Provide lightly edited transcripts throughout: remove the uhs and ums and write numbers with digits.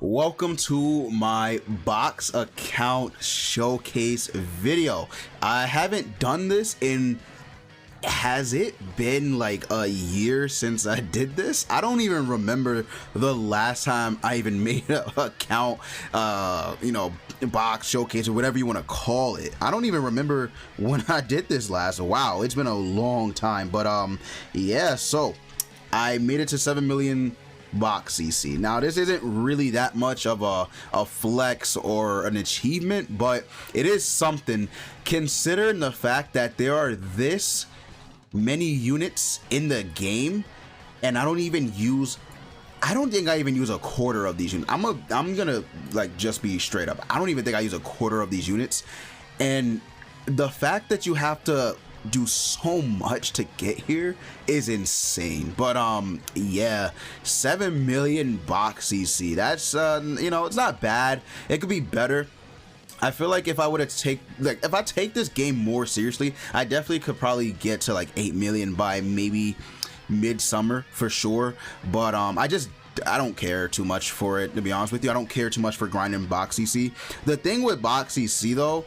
Welcome to my box account showcase video. I haven't done this in, has it been like a year since I did this? I don't even remember the last time I even made an account, box showcase or whatever you want to call it. I don't even remember when I did this last. Wow, it's been a long time. But yeah, so I made it to 7 million box CC. Now this isn't really that much of a flex or an achievement, but it is something considering the fact that there are this many units in the game, and I don't think I even use a quarter of these units. I'm gonna like just be straight up, I don't even think I use a quarter of these units, and the fact that you have to do so much to get here is insane. But yeah, 7 million box CC, that's it's not bad. It could be better. I feel like if I would have if I take this game more seriously, I definitely could probably get to like 8 million by maybe midsummer for sure. But I don't care too much for it, to be honest with you. I don't care too much for grinding box CC. The thing with box CC though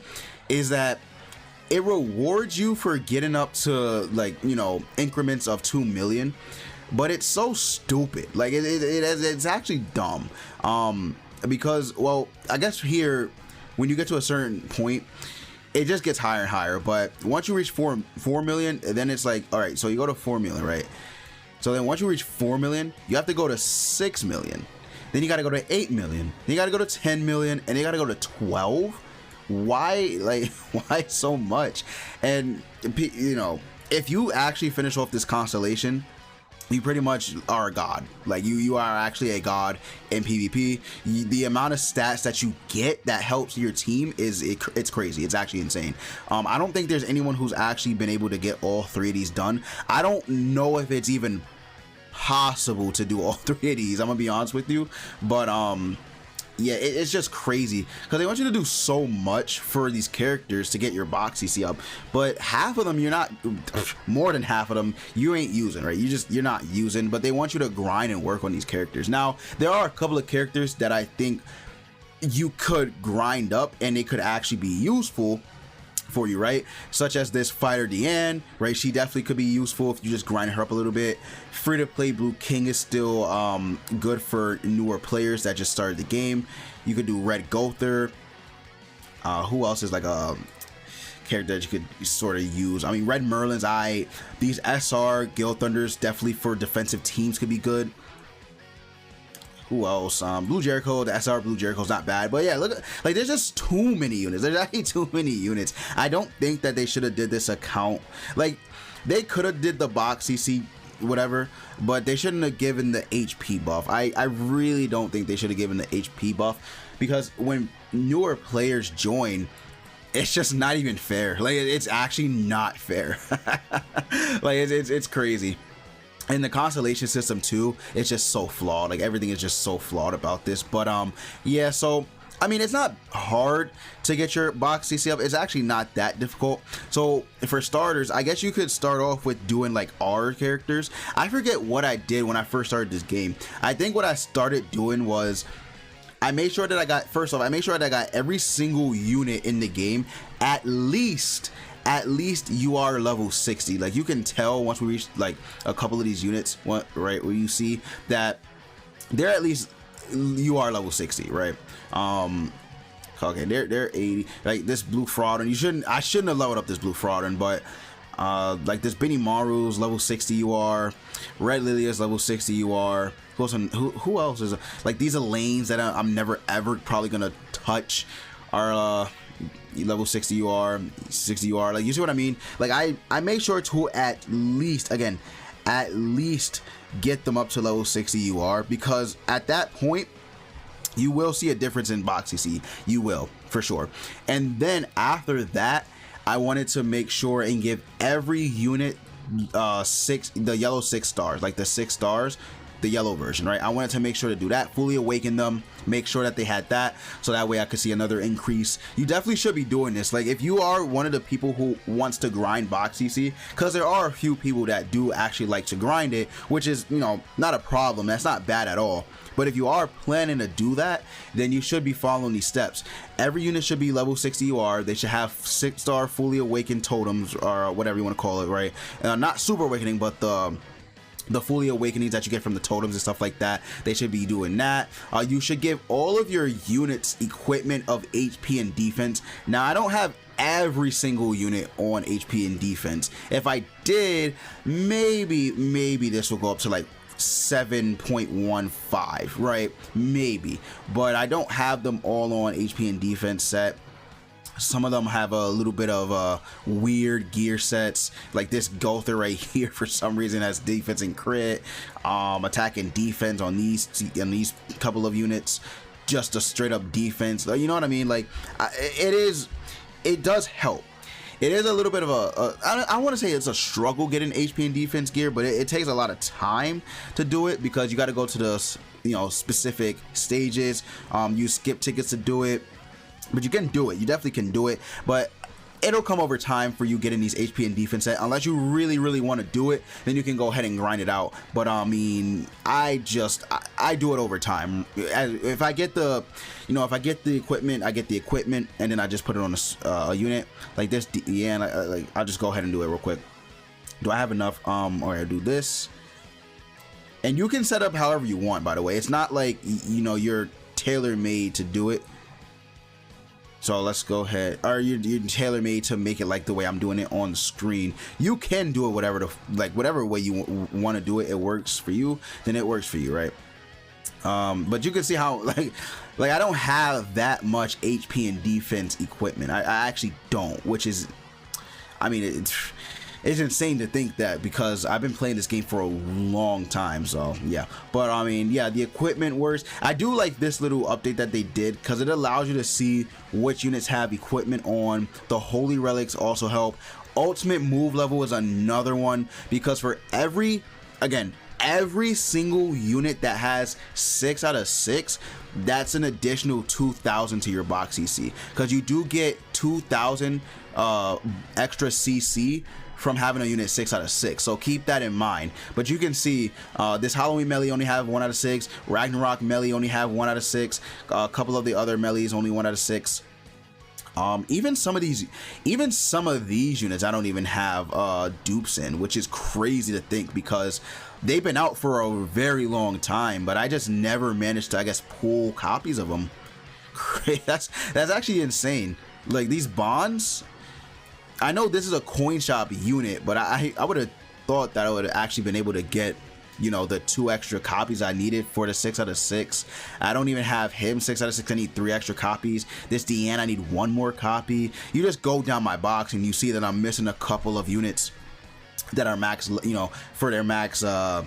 is that it rewards you for getting up to increments of 2 million, but it's so stupid. Like it's actually dumb. Because, well, I guess here when you get to a certain point, it just gets higher and higher. But once you reach 4 million, then it's like, all right, so you go to 4 million, right? So then once you reach 4 million, you have to go to 6 million. Then you got to go to 8 million. Then you got to go to 10 million, and you got to go to 12. Why so much? And if you actually finish off this constellation, you pretty much are a god. Like you are actually a god in PvP. The amount of stats that you get that helps your team it's crazy. It's actually insane. I don't think there's anyone who's actually been able to get all 3 of these done. I don't know if it's even possible to do all 3 of these, I'm gonna be honest with you. But yeah, it's just crazy because they want you to do so much for these characters to get your box CC up, but half of them you're not, more than half of them you ain't using, right? You're not using, but they want you to grind and work on these characters. Now there are a couple of characters that I think you could grind up and it could actually be useful for you, right? Such as this fighter Deanne, right? She definitely could be useful if you just grind her up a little bit. Free to play Blue King is still good for newer players that just started the game. You could do Red Gother. Who else is like a character that you could sort of use? I mean, Red Merlin's these SR Guild Thunders definitely for defensive teams could be good. Who else? Blue Jericho, the SR Blue Jericho's not bad, but yeah, look, like there's just too many units. There's actually too many units. I don't think that they should have did this account. Like they could have did the box CC whatever, but they shouldn't have given the HP buff. I really don't think they should have given the HP buff, because when newer players join, it's just not even fair. Like it's actually not fair. Like it's crazy. And the constellation system too, it's just so flawed. Like everything is just so flawed about this. But yeah, so I mean, it's not hard to get your box CC up. It's actually not that difficult. So for starters, I guess you could start off with doing like R characters. I forget what I did when I first started this game. I think what I started doing was I made sure that I got, first off, I made sure that I got every single unit in the game at least you are level 60. Like you can tell once we reach like a couple of these units, right, where you see that they're at least you are level 60, right? Okay, they're 80. Like this blue fraud, and I shouldn't have leveled up this blue fraud, but like this Benny Maru's level 60 you are, Red Lily is level 60 you are. Who else is like, these are lanes that I'm never ever probably gonna touch are level 60 you are, 60 you are. Like you see what I mean? Like I make sure to at least get them up to level 60 you are, because at that point you will see a difference in box CC. You will, for sure. And then after that, I wanted to make sure and give every unit the yellow 6 stars, like the 6 stars. the yellow version, right? I wanted to make sure to do that, fully awaken them, make sure that they had that, so that way I could see another increase. You definitely should be doing this. Like, if you are one of the people who wants to grind box CC, because there are a few people that do actually like to grind it, which is, you know, not a problem. That's not bad at all. But if you are planning to do that, then you should be following these steps. Every unit should be level 60 UR. They should have 6-star fully awakened totems, or whatever you want to call it, right? Not super awakening, but the fully awakenings that you get from the totems and stuff like that. They should be doing that. You should give all of your units equipment of HP and defense. Now, I don't have every single unit on HP and defense. If I did, maybe this will go up to like 7.15, right? Maybe, but I don't have them all on HP and defense set. Some of them have a little bit of weird gear sets, like this Gother right here for some reason has defense and crit, attack and defense on these couple of units, just a straight up defense. You know what I mean? Like, it does help. It is a little bit of I want to say it's a struggle getting HP and defense gear, but it takes a lot of time to do it, because you got to go to the, you know, specific stages. You skip tickets to do it. But you can do it. You definitely can do it. But it'll come over time for you getting these HP and defense set. Unless you really want to do it, then you can go ahead and grind it out. But I mean, I do it over time. If I get the, you know, if I get the equipment, I get the equipment, and then I just put it on a unit like this. Yeah, and like I'll just go ahead and do it real quick. Do I have enough? Or I do this, and you can set up however you want. By the way, it's not like, you know, you're tailor-made to do it. So let's go ahead, or you're tailor-made to make it like the way I'm doing it on the screen. You can do it whatever way you want to do it. It works for you, then it works for you, right? But you can see how like I don't have that much HP and defense equipment. I actually don't, which is, I mean, it's insane to think that, because I've been playing this game for a long time. So yeah, but I mean, yeah, the equipment works. I do like this little update that they did, because it allows you to see which units have equipment on. The holy relics also help. Ultimate move level is another one, because for every single unit that has 6 out of 6, that's an additional 2,000 to your box CC, because you do get 2,000 extra CC from having a unit 6 out of 6, so keep that in mind. But you can see this Halloween melee only have 1 out of 6, Ragnarok melee only have 1 out of 6, a couple of the other melees only 1 out of 6. Even some of these units I don't even have dupes in, which is crazy to think, because they've been out for a very long time, but I just never managed to, I guess, pull copies of them. That's actually insane. Like, these bonds, I know this is a coin shop unit, but I would have thought that I would have actually been able to get, you know, the 2 extra copies I needed for the 6 out of 6. I don't even have him 6 out of 6. I need 3 extra copies. This Deanne, I need 1 more copy. You just go down my box and you see that I'm missing a couple of units that are max, you know, for their max ult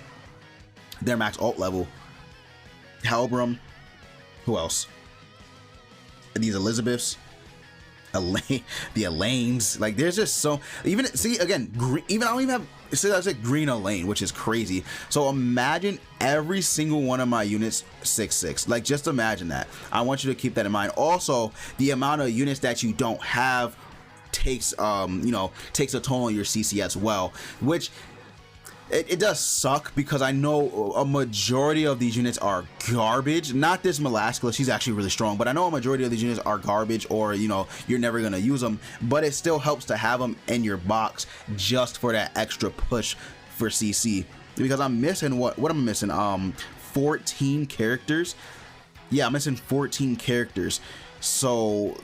level. Halbram. Who else? These Elizabeths. The Elaines, like, there's just so, even, see, again, even I don't even have, so I said green Elaine, which is crazy. So imagine every single one of my units 6/6, like, just imagine that. I want you to keep that in mind. Also, the amount of units that you don't have takes you know, takes a toll on your CC as well, which it does suck, because I know a majority of these units are garbage. Not this Melaskula, she's actually really strong, but I know a majority of these units are garbage, or, you know, you're never gonna use them, but it still helps to have them in your box just for that extra push for CC, because I'm missing what am I missing? 14 characters. Yeah, I'm missing 14 characters, so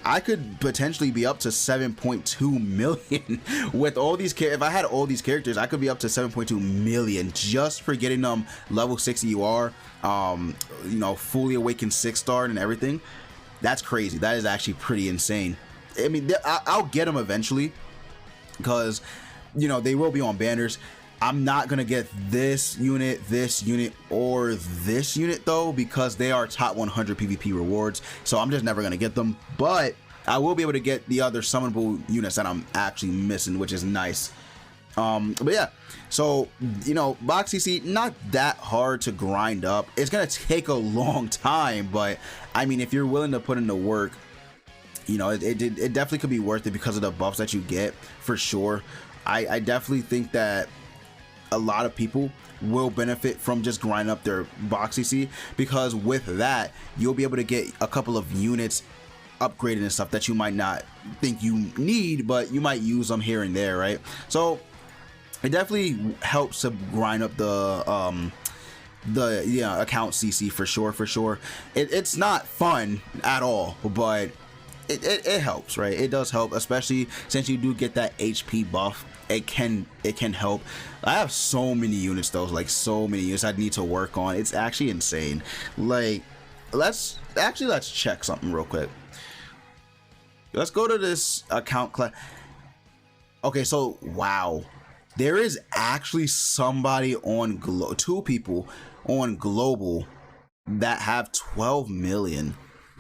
I could potentially be up to 7.2 million with all these if I had all these characters. I could be up to 7.2 million just for getting them level 60 UR, you know, fully awakened 6-star and everything. That's crazy. That is actually pretty insane. I mean, I'll get them eventually, because, you know, they will be on banners. I'm not gonna get this unit, or this unit though, because they are top 100 PvP rewards, so I'm just never gonna get them. But I will be able to get the other summonable units that I'm actually missing, which is nice. But yeah, so you know, box CC not that hard to grind up. It's gonna take a long time, but I mean, if you're willing to put in the work, you know, it definitely could be worth it because of the buffs that you get, for sure. I definitely think that a lot of people will benefit from just grinding up their box CC, because with that you'll be able to get a couple of units upgraded and stuff that you might not think you need, but you might use them here and there, right? So it definitely helps to grind up the account CC, for sure. It's not fun at all, but it helps, right? It does help, especially since you do get that HP buff. It can help. I have so many units though, like so many units I need to work on. It's actually insane. Like, let's check something real quick. Let's go to this account class. Okay, so wow, there is actually somebody on two people on global that have 12 million.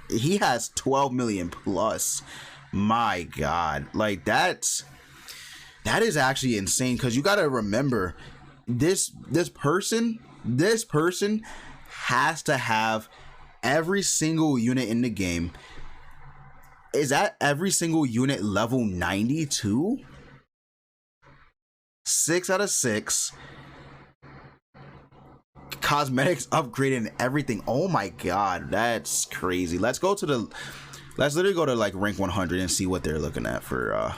He has 12 million plus. My god, like that is actually insane, because you got to remember this person has to have every single unit in the game. Is that every single unit level 92? 6 out of 6. Cosmetics upgraded and everything. Oh my god, that's crazy. Let's literally go to like rank 100 and see what they're looking at for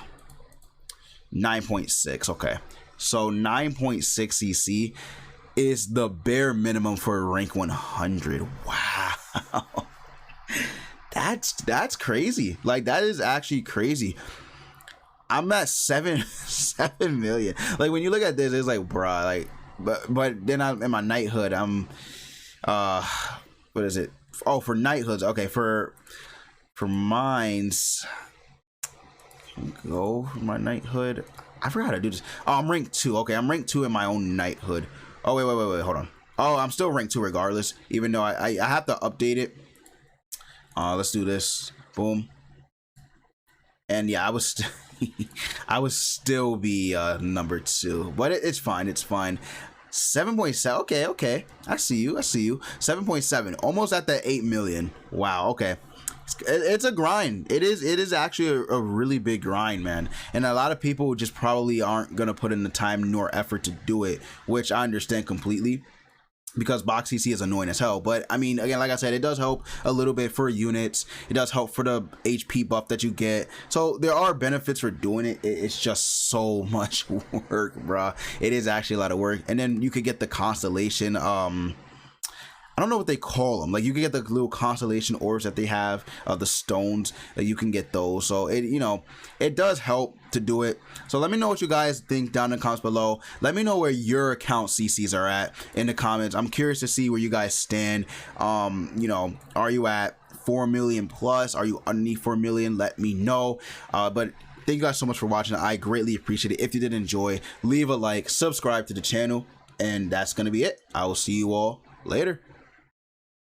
9.6. okay, so 9.6 CC is the bare minimum for rank 100. Wow. That's crazy. Like, that is actually crazy. I'm at 7 million. Like, when you look at this, it's like, bruh, like, but then I'm in my knighthood. I'm what is it? Oh, for knighthoods. Okay, for mines, go for my knighthood. I forgot how to do this. Oh, I'm rank 2. Okay, I'm rank 2 in my own knighthood. Oh, wait, hold on. Oh, I'm still rank 2 regardless, even though I have to update it. Let's do this. Boom. And yeah, I would still be number 2, but it's fine. 7.7. Okay, I see you. 7.7, almost at the 8 million. Wow. Okay, it's a grind. It is actually a really big grind, man, and a lot of people just probably aren't gonna put in the time nor effort to do it, which I understand completely, because box CC is annoying as hell. But I mean, again, like I said, it does help a little bit for units. It does help for the HP buff that you get. So there are benefits for doing it. It's just so much work, bruh. It is actually a lot of work. And then you could get the constellation. I don't know what they call them. Like, you can get the little constellation orbs that they have, the stones, that you can get those. So it, you know, it does help to do it. So let me know what you guys think down in the comments below. Let me know where your account CCs are at in the comments. I'm curious to see where you guys stand. You know, are you at 4 million plus? Are you underneath 4 million? Let me know. But thank you guys so much for watching. I greatly appreciate it. If you did enjoy, leave a like, subscribe to the channel, and that's gonna be it. I will see you all later.